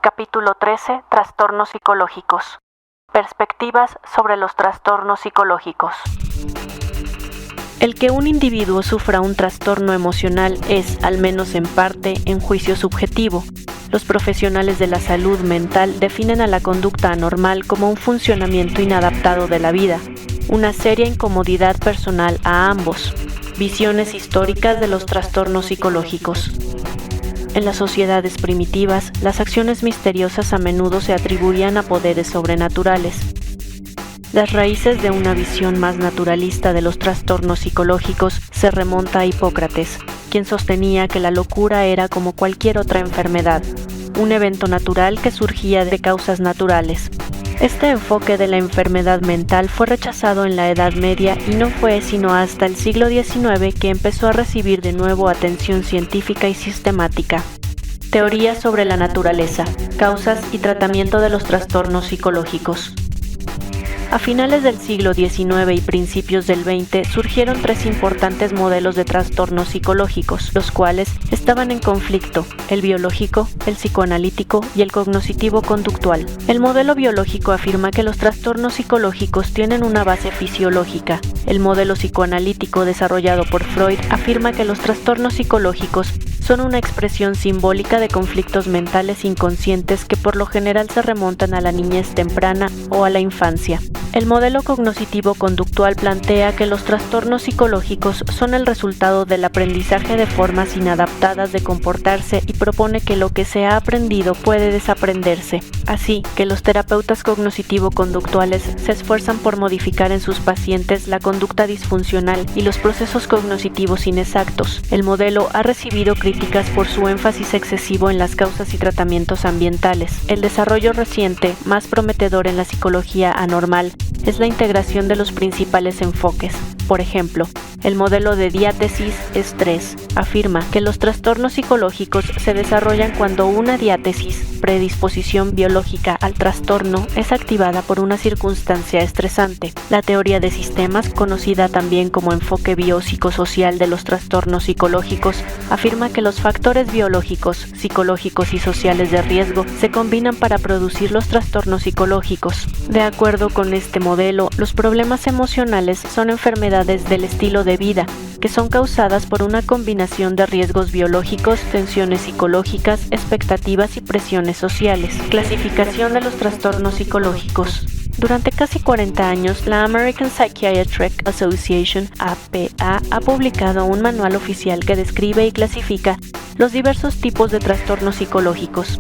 Capítulo 13. Trastornos psicológicos. Perspectivas sobre los trastornos psicológicos. El que un individuo sufra un trastorno emocional es, al menos en parte, en juicio subjetivo. Los profesionales de la salud mental definen a la conducta anormal como un funcionamiento inadaptado de la vida, una seria incomodidad personal a ambos. Visiones históricas de los trastornos psicológicos. En las sociedades primitivas, las acciones misteriosas a menudo se atribuían a poderes sobrenaturales. Las raíces de una visión más naturalista de los trastornos psicológicos se remonta a Hipócrates, quien sostenía que la locura era como cualquier otra enfermedad, un evento natural que surgía de causas naturales. Este enfoque de la enfermedad mental fue rechazado en la Edad Media y no fue sino hasta el siglo XIX que empezó a recibir de nuevo atención científica y sistemática. Teorías sobre la naturaleza, causas y tratamiento de los trastornos psicológicos. A finales del siglo XIX y principios del XX surgieron tres importantes modelos de trastornos psicológicos, los cuales estaban en conflicto: el biológico, el psicoanalítico y el cognitivo-conductual. El modelo biológico afirma que los trastornos psicológicos tienen una base fisiológica. El modelo psicoanalítico desarrollado por Freud afirma que los trastornos psicológicos son una expresión simbólica de conflictos mentales inconscientes que por lo general se remontan a la niñez temprana o a la infancia. El modelo cognitivo-conductual plantea que los trastornos psicológicos son el resultado del aprendizaje de formas inadaptadas de comportarse y propone que lo que se ha aprendido puede desaprenderse. Así que los terapeutas cognitivo-conductuales se esfuerzan por modificar en sus pacientes la conducta disfuncional y los procesos cognitivos inexactos. El modelo ha recibido críticas por su énfasis excesivo en las causas y tratamientos ambientales. El desarrollo reciente, más prometedor en la psicología anormal, es la integración de los principales enfoques. Por ejemplo, el modelo de diátesis-estrés afirma que los trastornos psicológicos se desarrollan cuando una diátesis, predisposición biológica al trastorno, es activada por una circunstancia estresante. La teoría de sistemas, conocida también como enfoque biopsicosocial de los trastornos psicológicos, afirma que los factores biológicos, psicológicos y sociales de riesgo se combinan para producir los trastornos psicológicos. De acuerdo con este modelo, los problemas emocionales son enfermedades del estilo de vida, que son causadas por una combinación de riesgos biológicos, tensiones psicológicas, expectativas y presiones sociales. Clasificación de los trastornos psicológicos. Durante casi 40 años, la American Psychiatric Association, APA, ha publicado un manual oficial que describe y clasifica los diversos tipos de trastornos psicológicos.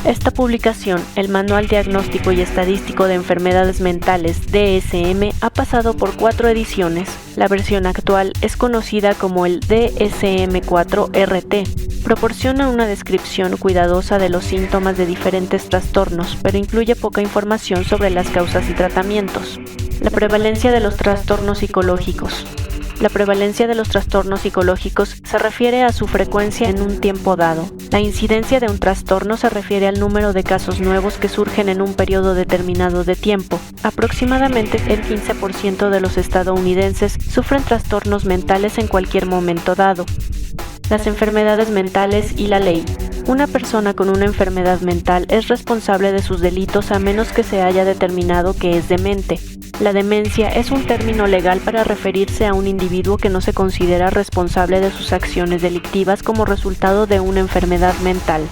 Esta publicación, el Manual Diagnóstico y Estadístico de Enfermedades Mentales, DSM, ha pasado por 4 ediciones. La versión actual es conocida como el DSM-4-RT. Proporciona una descripción cuidadosa de los síntomas de diferentes trastornos, pero incluye poca información sobre las causas y tratamientos. La prevalencia de los trastornos psicológicos. La prevalencia de los trastornos psicológicos se refiere a su frecuencia en un tiempo dado. La incidencia de un trastorno se refiere al número de casos nuevos que surgen en un periodo determinado de tiempo. Aproximadamente el 15% de los estadounidenses sufren trastornos mentales en cualquier momento dado. Las enfermedades mentales y la ley. Una persona con una enfermedad mental es responsable de sus delitos a menos que se haya determinado que es demente. La demencia es un término legal para referirse a un individuo que no se considera responsable de sus acciones delictivas como resultado de una enfermedad mental.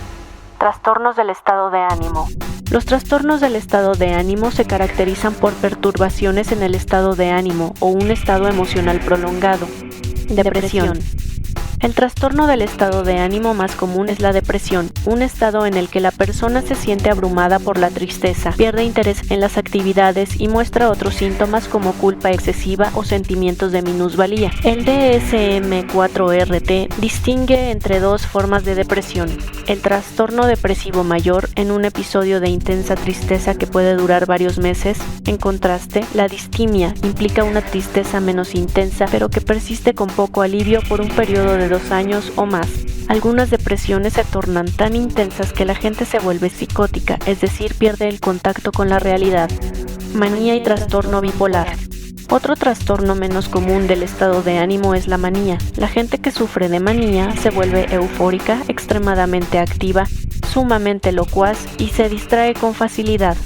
Trastornos del estado de ánimo. Los trastornos del estado de ánimo se caracterizan por perturbaciones en el estado de ánimo o un estado emocional prolongado. Depresión. El trastorno del estado de ánimo más común es la depresión, un estado en el que la persona se siente abrumada por la tristeza, pierde interés en las actividades y muestra otros síntomas como culpa excesiva o sentimientos de minusvalía. El DSM-4-RT distingue entre dos formas de depresión: el trastorno depresivo mayor, en un episodio de intensa tristeza que puede durar varios meses. En contraste, la distimia implica una tristeza menos intensa, pero que persiste con poco alivio por un periodo de 2 años o más. Algunas depresiones se tornan tan intensas que la gente se vuelve psicótica, es decir, pierde el contacto con la realidad. Manía y trastorno bipolar. Otro trastorno menos común del estado de ánimo es la manía. La gente que sufre de manía se vuelve eufórica, extremadamente activa, sumamente locuaz y se distrae con facilidad.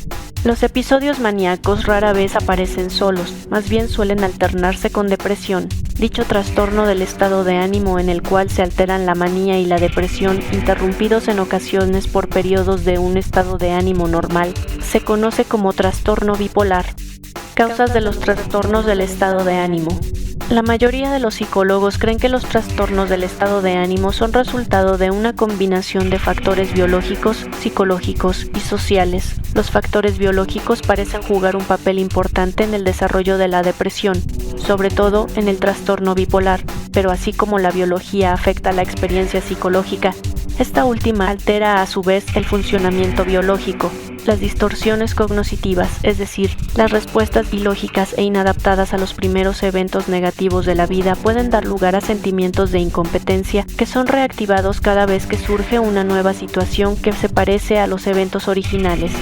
Los episodios maníacos rara vez aparecen solos, más bien suelen alternarse con depresión. Dicho trastorno del estado de ánimo en el cual se alteran la manía y la depresión, interrumpidos en ocasiones por periodos de un estado de ánimo normal, se conoce como trastorno bipolar. Causas de los trastornos del estado de ánimo. La mayoría de los psicólogos creen que los trastornos del estado de ánimo son resultado de una combinación de factores biológicos, psicológicos y sociales. Los factores biológicos parecen jugar un papel importante en el desarrollo de la depresión, sobre todo en el trastorno bipolar, pero así como la biología afecta la experiencia psicológica, esta última altera a su vez el funcionamiento biológico. Las distorsiones cognitivas, es decir, las respuestas ilógicas e inadaptadas a los primeros eventos negativos de la vida, pueden dar lugar a sentimientos de incompetencia que son reactivados cada vez que surge una nueva situación que se parece a los eventos originales.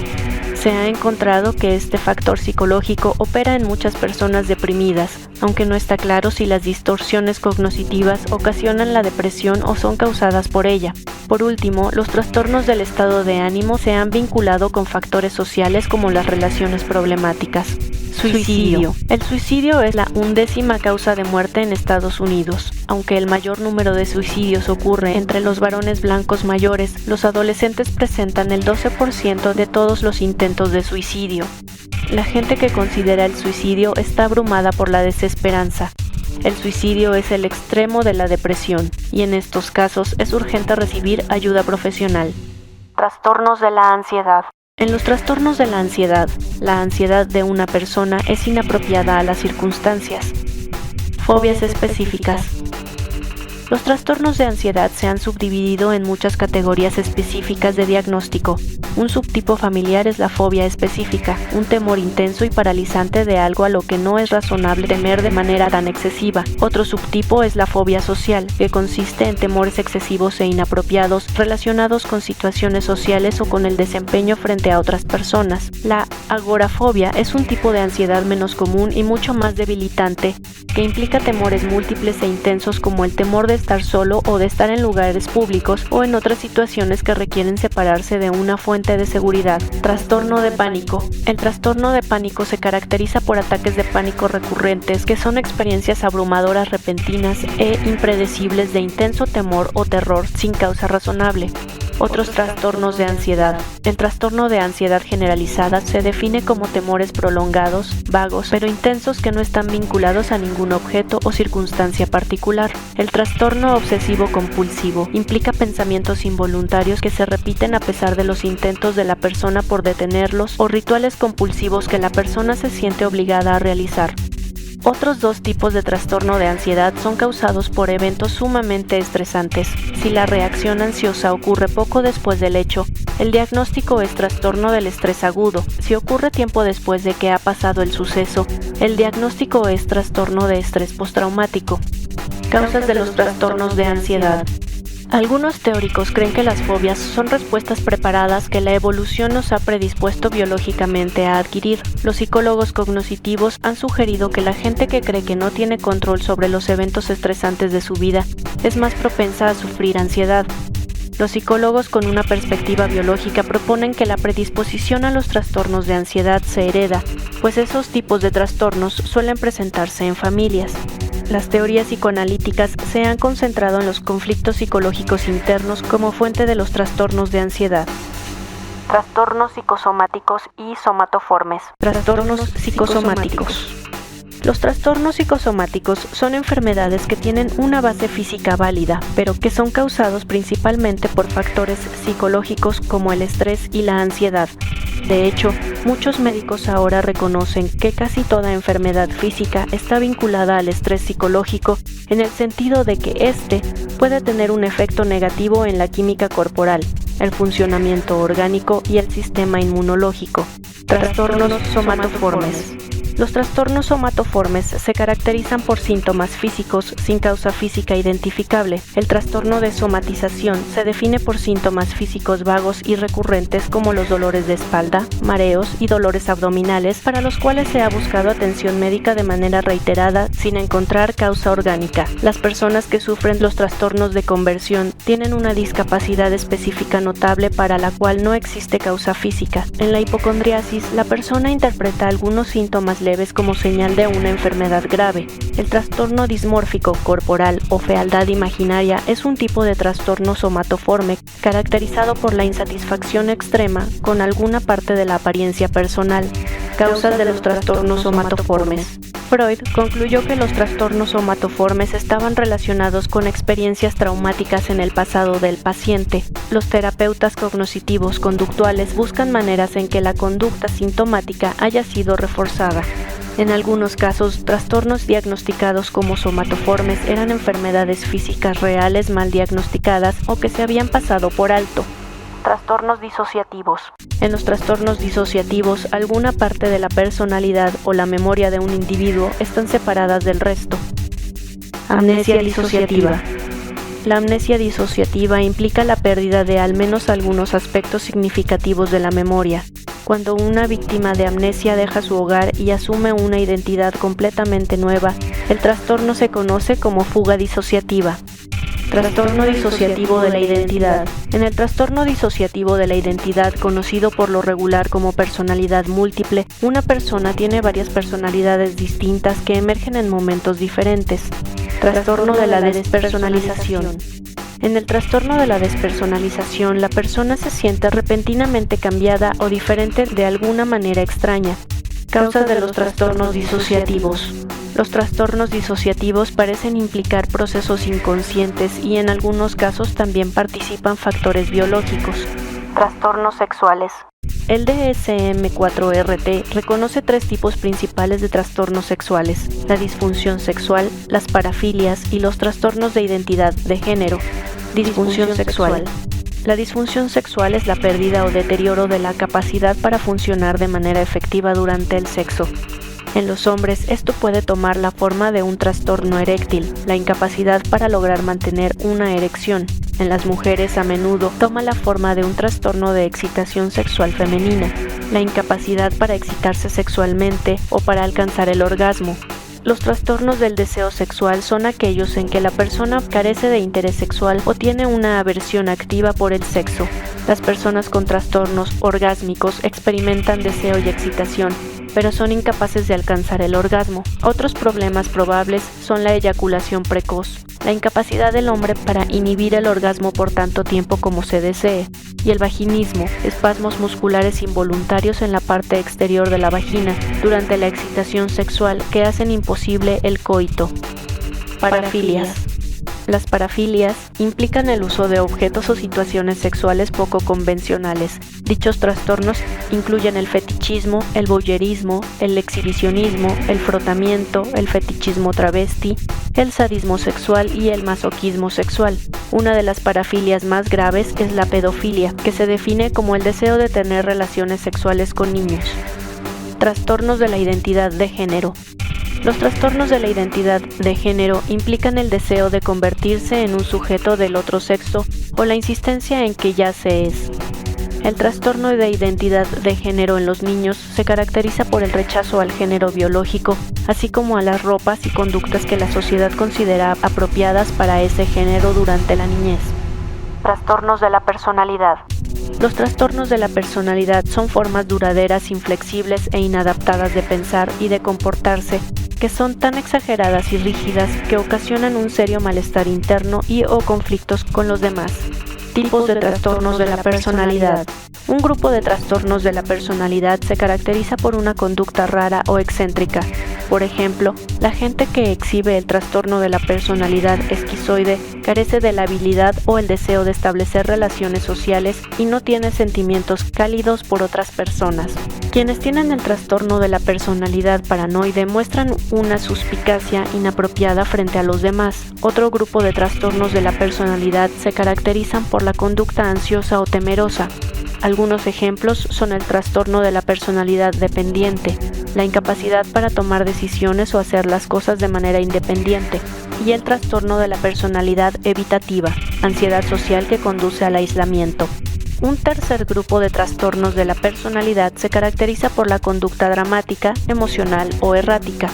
Se ha encontrado que este factor psicológico opera en muchas personas deprimidas, aunque no está claro si las distorsiones cognitivas ocasionan la depresión o son causadas por ella. Por último, los trastornos del estado de ánimo se han vinculado con factores sociales como las relaciones problemáticas. Suicidio. El suicidio es la 11ª causa de muerte en Estados Unidos. Aunque el mayor número de suicidios ocurre entre los varones blancos mayores, los adolescentes presentan el 12% de todos los intentos de suicidio. La gente que considera el suicidio está abrumada por la desesperanza. El suicidio es el extremo de la depresión, y en estos casos es urgente recibir ayuda profesional. Trastornos de la ansiedad. En los trastornos de la ansiedad de una persona es inapropiada a las circunstancias. Fobias específicas. Los trastornos de ansiedad se han subdividido en muchas categorías específicas de diagnóstico. Un subtipo familiar es la fobia específica, un temor intenso y paralizante de algo a lo que no es razonable temer de manera tan excesiva. Otro subtipo es la fobia social, que consiste en temores excesivos e inapropiados relacionados con situaciones sociales o con el desempeño frente a otras personas. La agorafobia es un tipo de ansiedad menos común y mucho más debilitante, que implica temores múltiples e intensos como el temor de estar solo o de estar en lugares públicos o en otras situaciones que requieren separarse de una fuente de seguridad. Trastorno de pánico. El trastorno de pánico se caracteriza por ataques de pánico recurrentes, que son experiencias abrumadoras repentinas e impredecibles de intenso temor o terror sin causa razonable. Otros trastornos de ansiedad. El trastorno de ansiedad generalizada se define como temores prolongados, vagos, pero intensos que no están vinculados a ningún objeto o circunstancia particular. El trastorno obsesivo-compulsivo implica pensamientos involuntarios que se repiten a pesar de los intentos de la persona por detenerlos o rituales compulsivos que la persona se siente obligada a realizar. Otros dos tipos de trastorno de ansiedad son causados por eventos sumamente estresantes. Si la reacción ansiosa ocurre poco después del hecho, el diagnóstico es trastorno del estrés agudo. Si ocurre tiempo después de que ha pasado el suceso, el diagnóstico es trastorno de estrés postraumático. Causas de los trastornos de ansiedad. Algunos teóricos creen que las fobias son respuestas preparadas que la evolución nos ha predispuesto biológicamente a adquirir. Los psicólogos cognitivos han sugerido que la gente que cree que no tiene control sobre los eventos estresantes de su vida es más propensa a sufrir ansiedad. Los psicólogos con una perspectiva biológica proponen que la predisposición a los trastornos de ansiedad se hereda, pues esos tipos de trastornos suelen presentarse en familias. Las teorías psicoanalíticas se han concentrado en los conflictos psicológicos internos como fuente de los trastornos de ansiedad. Trastornos psicosomáticos y somatoformes. Trastornos psicosomáticos. Los trastornos psicosomáticos son enfermedades que tienen una base física válida, pero que son causados principalmente por factores psicológicos como el estrés y la ansiedad. De hecho, muchos médicos ahora reconocen que casi toda enfermedad física está vinculada al estrés psicológico, en el sentido de que este puede tener un efecto negativo en la química corporal, el funcionamiento orgánico y el sistema inmunológico. Trastornos somatoformes. Los trastornos somatoformes se caracterizan por síntomas físicos sin causa física identificable. El trastorno de somatización se define por síntomas físicos vagos y recurrentes como los dolores de espalda, mareos y dolores abdominales para los cuales se ha buscado atención médica de manera reiterada sin encontrar causa orgánica. Las personas que sufren los trastornos de conversión tienen una discapacidad específica notable para la cual no existe causa física. En la hipocondriasis, la persona interpreta algunos síntomas leves como señal de una enfermedad grave. El trastorno dismórfico corporal o fealdad imaginaria es un tipo de trastorno somatoforme caracterizado por la insatisfacción extrema con alguna parte de la apariencia personal. Causas de los trastornos somatoformes. Freud concluyó que los trastornos somatoformes estaban relacionados con experiencias traumáticas en el pasado del paciente. Los terapeutas cognitivos conductuales buscan maneras en que la conducta sintomática haya sido reforzada. En algunos casos, trastornos diagnosticados como somatoformes eran enfermedades físicas reales mal diagnosticadas o que se habían pasado por alto. Trastornos disociativos. En los trastornos disociativos, alguna parte de la personalidad o la memoria de un individuo están separadas del resto. Amnesia disociativa. La amnesia disociativa implica la pérdida de al menos algunos aspectos significativos de la memoria. Cuando una víctima de amnesia deja su hogar y asume una identidad completamente nueva, el trastorno se conoce como fuga disociativa. Trastorno disociativo de la identidad. En el trastorno disociativo de la identidad, conocido por lo regular como personalidad múltiple, una persona tiene varias personalidades distintas que emergen en momentos diferentes. Trastorno de la despersonalización. En el trastorno de la despersonalización, la persona se siente repentinamente cambiada o diferente de alguna manera extraña. Causas de los trastornos disociativos. Los trastornos disociativos parecen implicar procesos inconscientes y en algunos casos también participan factores biológicos. Trastornos sexuales. El DSM-4-RT reconoce 3 tipos principales de trastornos sexuales: la disfunción sexual, las parafilias y los trastornos de identidad de género. Disfunción sexual. La disfunción sexual es la pérdida o deterioro de la capacidad para funcionar de manera efectiva durante el sexo. En los hombres, esto puede tomar la forma de un trastorno eréctil, la incapacidad para lograr mantener una erección. En las mujeres, a menudo, toma la forma de un trastorno de excitación sexual femenina, la incapacidad para excitarse sexualmente o para alcanzar el orgasmo. Los trastornos del deseo sexual son aquellos en que la persona carece de interés sexual o tiene una aversión activa por el sexo. Las personas con trastornos orgásmicos experimentan deseo y excitación, pero son incapaces de alcanzar el orgasmo. Otros problemas probables son la eyaculación precoz, la incapacidad del hombre para inhibir el orgasmo por tanto tiempo como se desee, y el vaginismo, espasmos musculares involuntarios en la parte exterior de la vagina durante la excitación sexual que hacen imposible el coito. Parafilias. Las parafilias implican el uso de objetos o situaciones sexuales poco convencionales. Dichos trastornos incluyen el fetichismo, el voyeurismo, el exhibicionismo, el frotamiento, el fetichismo travesti, el sadismo sexual y el masoquismo sexual. Una de las parafilias más graves es la pedofilia, que se define como el deseo de tener relaciones sexuales con niños. Trastornos de la identidad de género. Los trastornos de la identidad de género implican el deseo de convertirse en un sujeto del otro sexo o la insistencia en que ya se es. El trastorno de identidad de género en los niños se caracteriza por el rechazo al género biológico, así como a las ropas y conductas que la sociedad considera apropiadas para ese género durante la niñez. Trastornos de la personalidad. Los trastornos de la personalidad son formas duraderas, inflexibles e inadaptadas de pensar y de comportarse, que son tan exageradas y rígidas que ocasionan un serio malestar interno y o conflictos con los demás. Tipos de trastornos de la personalidad. Un grupo de trastornos de la personalidad se caracteriza por una conducta rara o excéntrica. Por ejemplo, la gente que exhibe el trastorno de la personalidad esquizoide carece de la habilidad o el deseo de establecer relaciones sociales y no tiene sentimientos cálidos por otras personas. Quienes tienen el trastorno de la personalidad paranoide muestran una suspicacia inapropiada frente a los demás. Otro grupo de trastornos de la personalidad se caracterizan por la conducta ansiosa o temerosa. Algunos ejemplos son el trastorno de la personalidad dependiente, la incapacidad para tomar decisiones o hacer las cosas de manera independiente, y el trastorno de la personalidad evitativa, ansiedad social que conduce al aislamiento. Un tercer grupo de trastornos de la personalidad se caracteriza por la conducta dramática, emocional o errática.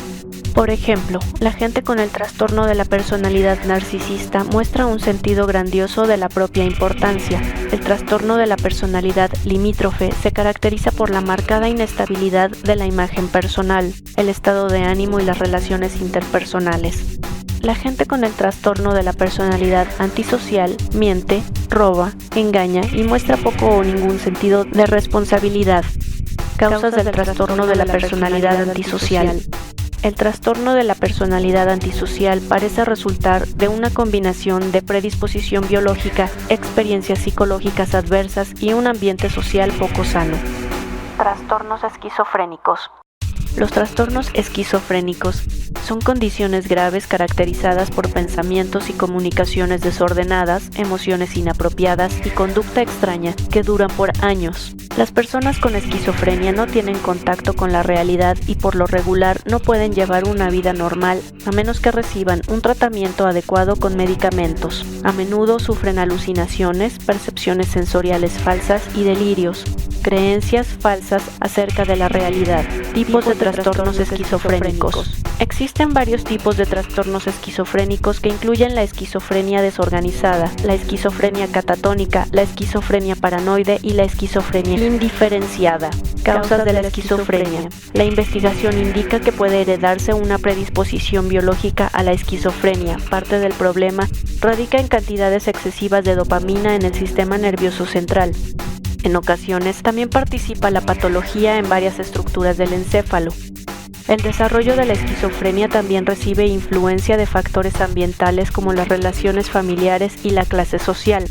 Por ejemplo, la gente con el trastorno de la personalidad narcisista muestra un sentido grandioso de la propia importancia. El trastorno de la personalidad limítrofe se caracteriza por la marcada inestabilidad de la imagen personal, el estado de ánimo y las relaciones interpersonales. La gente con el trastorno de la personalidad antisocial miente, roba, engaña y muestra poco o ningún sentido de responsabilidad. Causas del trastorno de la personalidad antisocial. El trastorno de la personalidad antisocial parece resultar de una combinación de predisposición biológica, experiencias psicológicas adversas y un ambiente social poco sano. Trastornos esquizofrénicos. Los trastornos esquizofrénicos son condiciones graves caracterizadas por pensamientos y comunicaciones desordenadas, emociones inapropiadas y conducta extraña que duran por años. Las personas con esquizofrenia no tienen contacto con la realidad y por lo regular no pueden llevar una vida normal a menos que reciban un tratamiento adecuado con medicamentos. A menudo sufren alucinaciones, percepciones sensoriales falsas y delirios, creencias falsas acerca de la realidad. Tipos de trastornos esquizofrénicos. Existen varios tipos de trastornos esquizofrénicos que incluyen la esquizofrenia desorganizada, la esquizofrenia catatónica, la esquizofrenia paranoide y la esquizofrenia indiferenciada. Causas de la esquizofrenia. La investigación indica que puede heredarse una predisposición biológica a la esquizofrenia. Parte del problema radica en cantidades excesivas de dopamina en el sistema nervioso central. En ocasiones, también participa la patología en varias estructuras del encéfalo. El desarrollo de la esquizofrenia también recibe influencia de factores ambientales como las relaciones familiares y la clase social.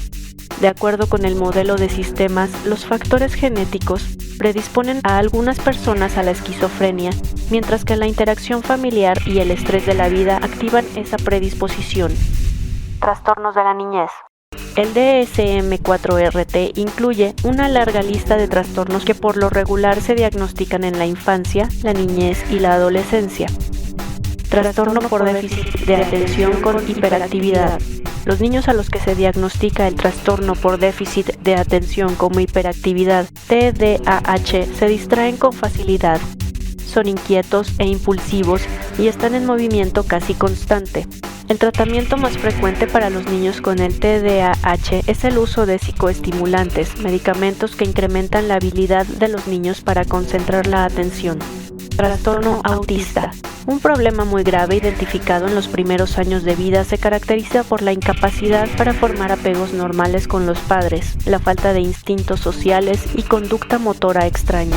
De acuerdo con el modelo de sistemas, los factores genéticos predisponen a algunas personas a la esquizofrenia, mientras que la interacción familiar y el estrés de la vida activan esa predisposición. Trastornos de la niñez. El DSM-4-RT incluye una larga lista de trastornos que por lo regular se diagnostican en la infancia, la niñez y la adolescencia. Trastorno por déficit de atención con hiperactividad. Los niños a los que se diagnostica el trastorno por déficit de atención como hiperactividad, TDAH, se distraen con facilidad, son inquietos e impulsivos y están en movimiento casi constante. El tratamiento más frecuente para los niños con el TDAH es el uso de psicoestimulantes, medicamentos que incrementan la habilidad de los niños para concentrar la atención. Trastorno autista. Un problema muy grave identificado en los primeros años de vida se caracteriza por la incapacidad para formar apegos normales con los padres, la falta de instintos sociales y conducta motora extraña.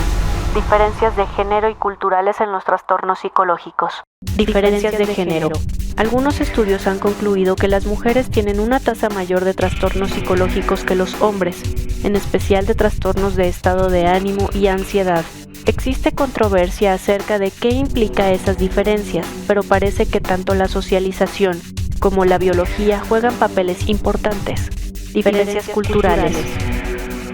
Diferencias de género y culturales en los trastornos psicológicos. Diferencias de género. Algunos estudios han concluido que las mujeres tienen una tasa mayor de trastornos psicológicos que los hombres, en especial de trastornos de estado de ánimo y ansiedad. Existe controversia acerca de qué implica esas diferencias, pero parece que tanto la socialización como la biología juegan papeles importantes. Diferencias culturales.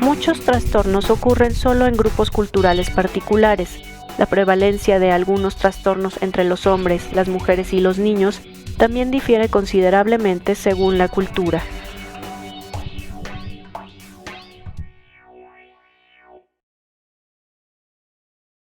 Muchos trastornos ocurren solo en grupos culturales particulares. La prevalencia de algunos trastornos entre los hombres, las mujeres y los niños también difiere considerablemente según la cultura.